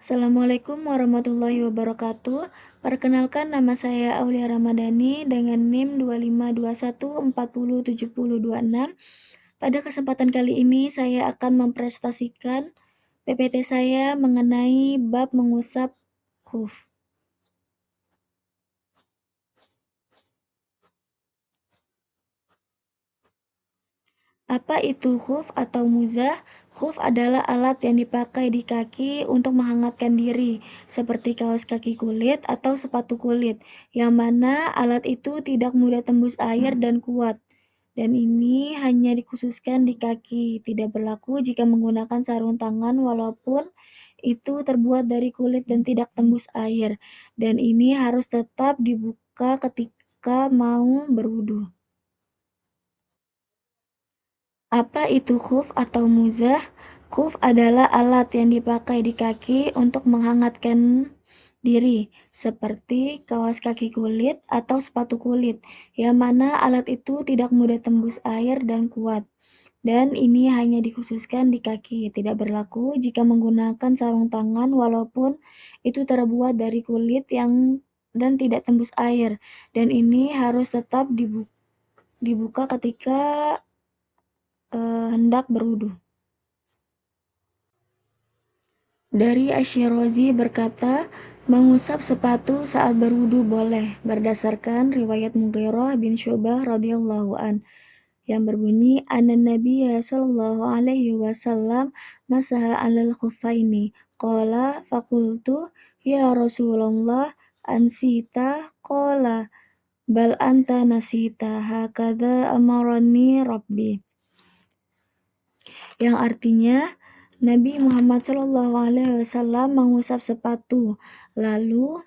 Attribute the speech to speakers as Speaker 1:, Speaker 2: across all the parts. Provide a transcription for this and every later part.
Speaker 1: Assalamualaikum warahmatullahi wabarakatuh. Perkenalkan nama saya Aulia Ramadhani dengan NIM 2521407026. Pada kesempatan kali ini saya akan mempresentasikan PPT saya mengenai bab mengusap huruf. Apa itu khuf atau muzah? Khuf adalah alat yang dipakai di kaki untuk menghangatkan diri, seperti kaos kaki kulit atau sepatu kulit, yang mana alat itu tidak mudah tembus air dan kuat. Dan ini hanya dikhususkan di kaki, tidak berlaku jika menggunakan sarung tangan walaupun itu terbuat dari kulit dan tidak tembus air. Dan ini harus tetap dibuka ketika mau berwudu. Apa itu khuf atau muzah? Khuf adalah alat yang dipakai di kaki untuk menghangatkan diri, seperti kaos kaki kulit atau sepatu kulit, yang mana alat itu tidak mudah tembus air dan kuat. Dan ini hanya dikhususkan di kaki, tidak berlaku jika menggunakan sarung tangan walaupun itu terbuat dari kulit dan tidak tembus air. Dan ini harus tetap dibuka ketika hendak berwudu. Dari Asy-Syirazi berkata, mengusap sepatu saat berwudu boleh, berdasarkan riwayat Mughirah bin Syu'bah radhiyallahu an, yang berbunyi, Anan Nabiyya sallallahu alaihi wasallam masaha 'alal khuffaini. Qala faqultu ya Rasulullah ansita qala bal anta nasita hakadha amarani Rabbi. Yang artinya Nabi Muhammad SAW mengusap sepatu. Lalu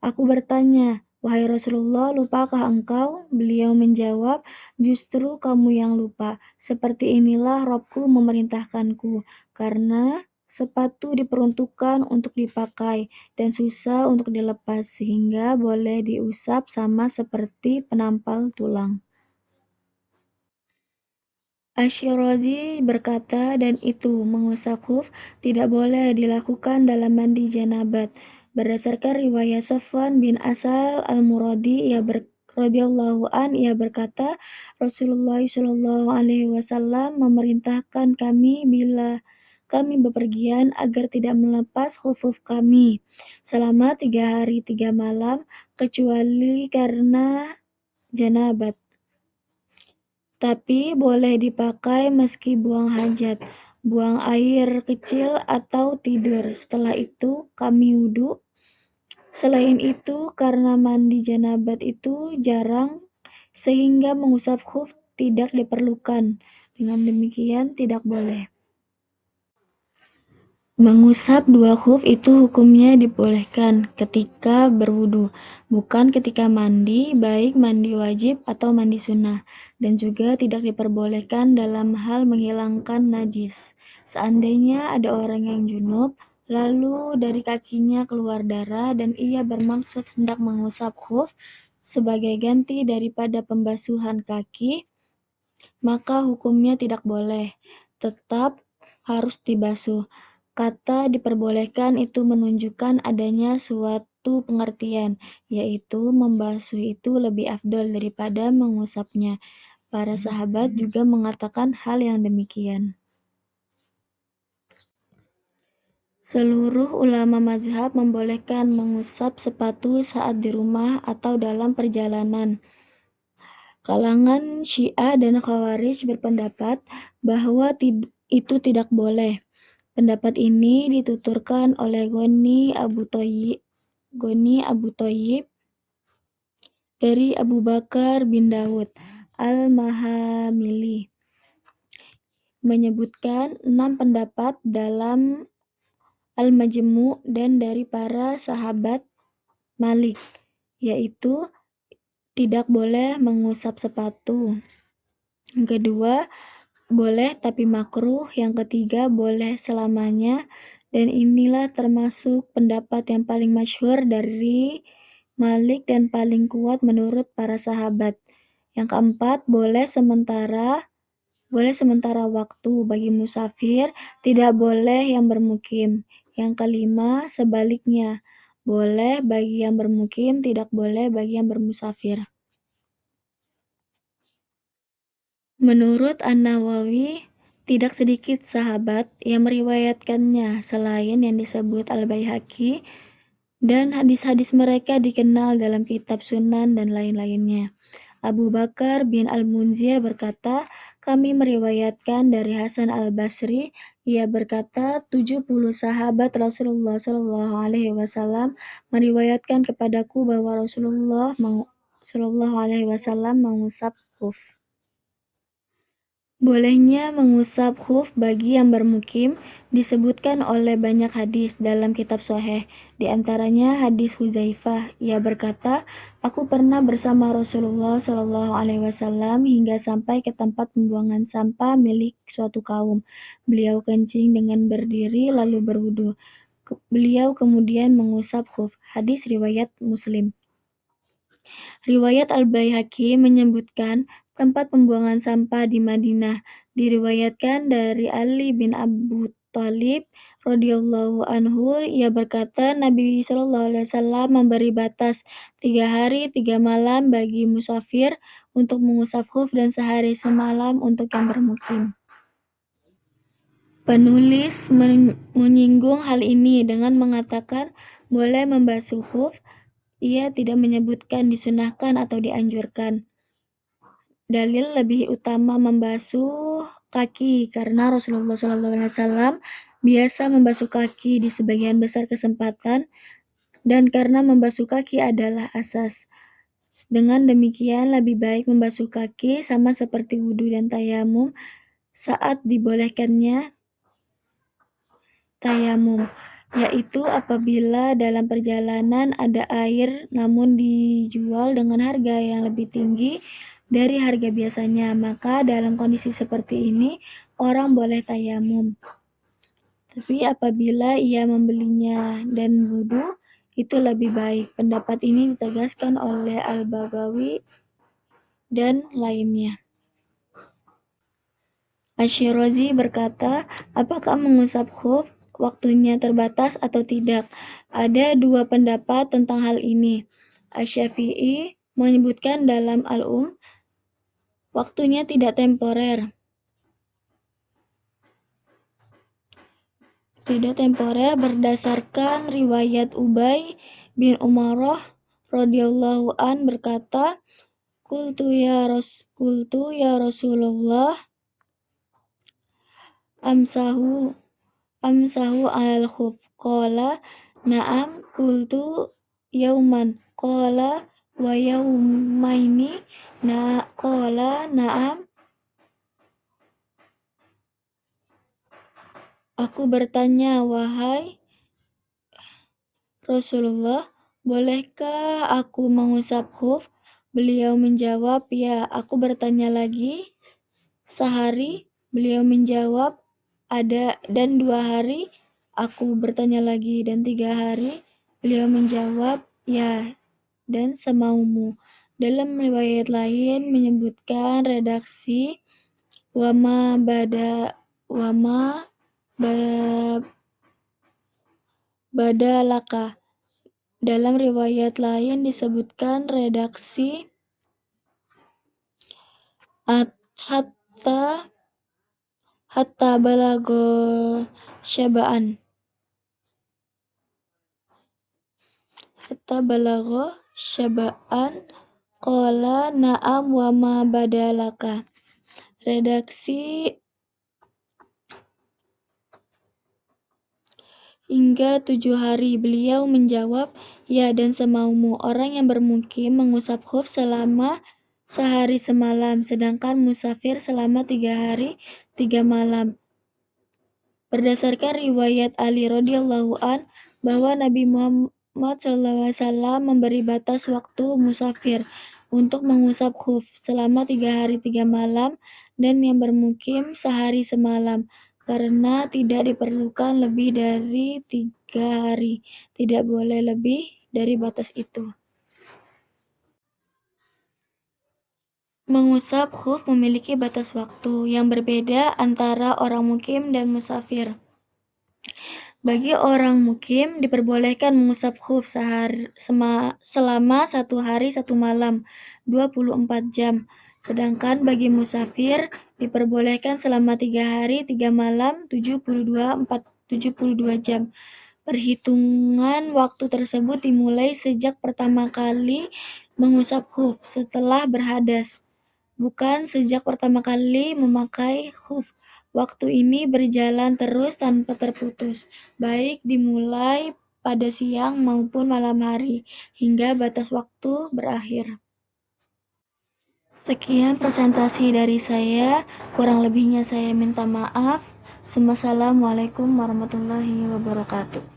Speaker 1: aku bertanya, "Wahai Rasulullah, lupakah engkau?" Beliau menjawab, "Justru kamu yang lupa. Seperti inilah Robku memerintahkanku, karena sepatu diperuntukkan untuk dipakai dan susah untuk dilepas, sehingga boleh diusap sama seperti penampal tulang." Asy-Syirazi berkata, dan itu, mengusap khuf tidak boleh dilakukan dalam mandi janabat. Berdasarkan riwayat Safwan bin Asal al-Muradi, radhiyallahu an, ia berkata, Rasulullah Shallallahu alaihi wasallam memerintahkan kami bila kami bepergian agar tidak melepas khuf kami selama 3 hari 3 malam kecuali karena janabat. Tapi boleh dipakai meski buang hajat, buang air kecil atau tidur. Setelah itu kami wudu. Selain itu, karena mandi janabat itu jarang, sehingga mengusap khuf tidak diperlukan. Dengan demikian tidak boleh. Mengusap dua khuf itu hukumnya dibolehkan ketika berwudu, bukan ketika mandi, baik mandi wajib atau mandi sunnah, dan juga tidak diperbolehkan dalam hal menghilangkan najis. Seandainya ada orang yang junub, lalu dari kakinya keluar darah dan ia bermaksud hendak mengusap khuf sebagai ganti daripada pembasuhan kaki, maka hukumnya tidak boleh, tetap harus dibasuh. Kata diperbolehkan itu menunjukkan adanya suatu pengertian, yaitu membasuh itu lebih afdol daripada mengusapnya. Para sahabat juga mengatakan hal yang demikian. Seluruh ulama mazhab membolehkan mengusap sepatu saat di rumah atau dalam perjalanan. Kalangan Syiah dan Khawarij berpendapat bahwa itu tidak boleh. Pendapat ini dituturkan oleh Ghani Abu Thayyib dari Abu Bakar bin Daud al-Mahamili, menyebutkan 6 pendapat dalam Al-Majmu' dan dari para sahabat Malik, yaitu tidak boleh mengusap sepatu. Yang kedua, boleh tapi makruh. Yang ketiga, boleh selamanya. Dan inilah termasuk pendapat yang paling masyhur dari Malik dan paling kuat menurut para sahabat. Yang keempat, boleh sementara waktu bagi musafir, tidak boleh yang bermukim. Yang kelima, sebaliknya. Boleh bagi yang bermukim, tidak boleh bagi yang bermusafir. Menurut An-Nawawi, tidak sedikit sahabat yang meriwayatkannya selain yang disebut Al-Baihaqi, dan hadis-hadis mereka dikenal dalam kitab Sunan dan lain-lainnya. Abu Bakar bin Al-Munzir berkata, kami meriwayatkan dari Hasan Al-Basri, ia berkata, 70 sahabat Rasulullah Shallallahu Alaihi Wasallam meriwayatkan kepadaku bahwa Rasulullah Shallallahu Alaihi Wasallam mengusap khuf. Bolehnya mengusap khuf bagi yang bermukim disebutkan oleh banyak hadis dalam kitab Sahih. Di antaranya hadis Huzaifah. Ia berkata, aku pernah bersama Rasulullah Shallallahu Alaihi Wasallam hingga sampai ke tempat pembuangan sampah milik suatu kaum. Beliau kencing dengan berdiri lalu berwudu. Beliau kemudian mengusap khuf. Hadis riwayat Muslim. Riwayat Al-Baihaqi menyebutkan tempat pembuangan sampah di Madinah. Diriwayatkan dari Ali bin Abu Thalib radhiyallahu anhu, ia berkata Nabi SAW memberi batas 3 hari 3 malam bagi musafir untuk mengusap khuf dan sehari semalam untuk yang bermukim. Penulis menyinggung hal ini dengan mengatakan boleh membasuh khuf. Ia tidak menyebutkan disunahkan atau dianjurkan. Dalil lebih utama membasuh kaki karena Rasulullah SAW biasa membasuh kaki di sebagian besar kesempatan dan karena membasuh kaki adalah asas. Dengan demikian lebih baik membasuh kaki sama seperti wudhu dan tayamum saat dibolehkannya tayamum, yaitu apabila dalam perjalanan ada air namun dijual dengan harga yang lebih tinggi dari harga biasanya, maka dalam kondisi seperti ini orang boleh tayamum. Tapi apabila ia membelinya dan wudu, itu lebih baik. Pendapat ini ditegaskan oleh Al-Baghawi dan lainnya. Asy-Syirazi berkata, apakah mengusap khuf waktunya terbatas atau tidak? Ada dua pendapat tentang hal ini. Asy-Syafi'i menyebutkan dalam Al-Um, waktunya tidak temporer. Tidak temporer berdasarkan riwayat Ubay bin Umarah radhiyallahu an berkata, Qultu ya Rasulullah amsahu al khuf. Qala na'am. Qultu yauman. Qala wa yaumaini. Qala na'am. Aku bertanya, wahai Rasulullah, bolehkah aku mengusap khuf? Beliau menjawab, ya. Aku bertanya lagi, sehari? Beliau menjawab, ada, dan 2 hari. Aku bertanya lagi, dan 3 hari. Beliau menjawab, ya, dan semaumu. Dalam riwayat lain menyebutkan redaksi wama badalaka. Dalam riwayat lain disebutkan redaksi hatta balago syaba'an. Qala na'am wa ma badalaka. Redaksi hingga 7 hari. Beliau menjawab, ya, dan semaumu. Orang yang bermukim mengusap khuf selama sehari semalam, sedangkan musafir selama 3 hari 3 malam. Berdasarkan riwayat Ali radhiyallahu an bahwa Nabi Muhammad SAW memberi batas waktu musafir untuk mengusap khuf selama 3 hari 3 malam dan yang bermukim sehari semalam. Karena tidak diperlukan lebih dari 3 hari, tidak boleh lebih dari batas itu. Mengusap khuf memiliki batas waktu yang berbeda antara orang mukim dan musafir. Bagi orang mukim, diperbolehkan mengusap khuf selama 1 hari 1 malam, 24 jam. Sedangkan bagi musafir, diperbolehkan selama 3 hari 3 malam, 72 jam. Perhitungan waktu tersebut dimulai sejak pertama kali mengusap khuf setelah berhadas, bukan sejak pertama kali memakai khuf. Waktu ini berjalan terus tanpa terputus, baik dimulai pada siang maupun malam hari, hingga batas waktu berakhir. Sekian presentasi dari saya, kurang lebihnya saya minta maaf. Wassalamualaikum warahmatullahi wabarakatuh.